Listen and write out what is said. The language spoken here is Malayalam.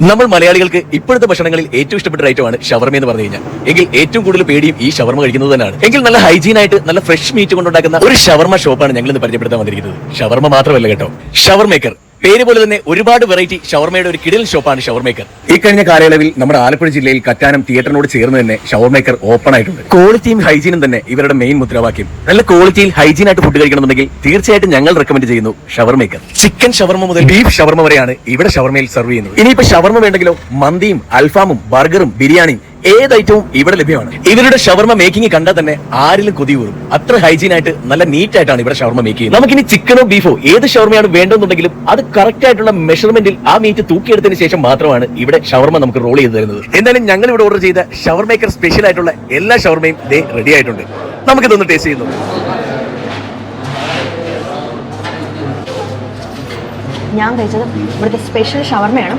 നമ്മൾ മലയാളികൾക്ക് ഇപ്പോഴത്തെ ഭക്ഷണങ്ങളിൽ ഏറ്റവും ഇഷ്ടപ്പെട്ട ഐറ്റമാണ് ഷവർമ എന്ന് പറഞ്ഞു കഴിഞ്ഞാൽ. എങ്കിൽ ഏറ്റവും കൂടുതൽ പേടിയും ഈ ഷവർമ കഴിക്കുന്നത് തന്നെയാണ്. എങ്കിൽ നല്ല ഹൈജീൻ ആയിട്ട് നല്ല ഫ്രഷ് മീറ്റ് കൊണ്ടുണ്ടാക്കുന്ന ഒരു ഷവർമ ഷോപ്പാണ് ഞങ്ങൾ ഇന്ന് പരിചയപ്പെടുത്താൻ വന്നിരിക്കുന്നത്. ഷവർമ മാത്രമല്ല കേട്ടോ, ഷവർ മേക്കർ. പേര് പോലെ തന്നെ ഒരുപാട് വെറൈറ്റി ഷവർമയുടെ ഒരു കിടിലൻ ഷോപ്പാണ് ഷവർ മേക്കർ. ഈ കഴിഞ്ഞ കാലയളവിൽ നമ്മുടെ ആലപ്പുഴ ജില്ലയിൽ കറ്റാനം തിയേറ്ററിനോട് ചേർന്ന് തന്നെ ഷവർ മേക്കർ ഓപ്പൺ ആയിട്ടുണ്ട്. ക്വാളിറ്റിയും ഹൈജീനും തന്നെ ഇവരുടെ മെയിൻ മുദ്രാവാക്യം. നല്ല ക്വാളിറ്റിയിൽ ഹൈജീൻ ആയിട്ട് ഫുഡ് കഴിക്കണമെന്നുണ്ടെങ്കിൽ തീർച്ചയായിട്ടും ഞങ്ങൾ റെക്കമെൻഡ് ചെയ്യുന്നു ഷവർ മേക്കർ. ചിക്കൻ ഷവർമ മുതൽ ബീഫ് ഷവർമ വരെയാണ് ഇവിടെ ഷവർമയിൽ സെർവ് ചെയ്യുന്നത്. ഇനിയിപ്പോ ഷവർമ വേണ്ടെങ്കിലോ മന്തിയും അൽഫാമും ബർഗറും ബിരിയാണിയും ഏത് ഐറ്റവും ഇവിടെ ലഭ്യമാണ്. ഇവരുടെ ഷവർമ മേക്കിംഗ് കണ്ടാൽ തന്നെ ആരിലും കൊതി കൂറും. അത്ര ഹൈജീൻ ആയിട്ട് നല്ല നീറ്റ് ആയിട്ടാണ് ഇവിടെ ഷവർമ മേക്ക് ചെയ്യുന്നത്. നമുക്കിനി ചിക്കനോ ബീഫോ ഏത് ഷവർമയാണ് വേണ്ടെന്നുണ്ടെങ്കിലും അത് കറക്റ്റ് ആയിട്ടുള്ള മെഷർമെന്റിൽ ആ മീറ്റ് തൂക്കിയെടുത്തതിന് ശേഷം മാത്രമാണ് ഇവിടെ ഷവർമ നമുക്ക് റോൾ ചെയ്ത് തരുന്നത്. എന്തായാലും ഞങ്ങൾ ഇവിടെ ഓർഡർ ചെയ്ത ഷവർ മേക്കർ സ്പെഷ്യൽ ആയിട്ടുള്ള എല്ലാ ഷവർമയും റെഡി ആയിട്ടുണ്ട്. നമുക്കിതൊന്ന് ടേസ്റ്റ് ചെയ്യുന്നു. ഞാൻ കഴിച്ചത് ഇവിടുത്തെ സ്പെഷ്യൽ ഷവർമയാണ്.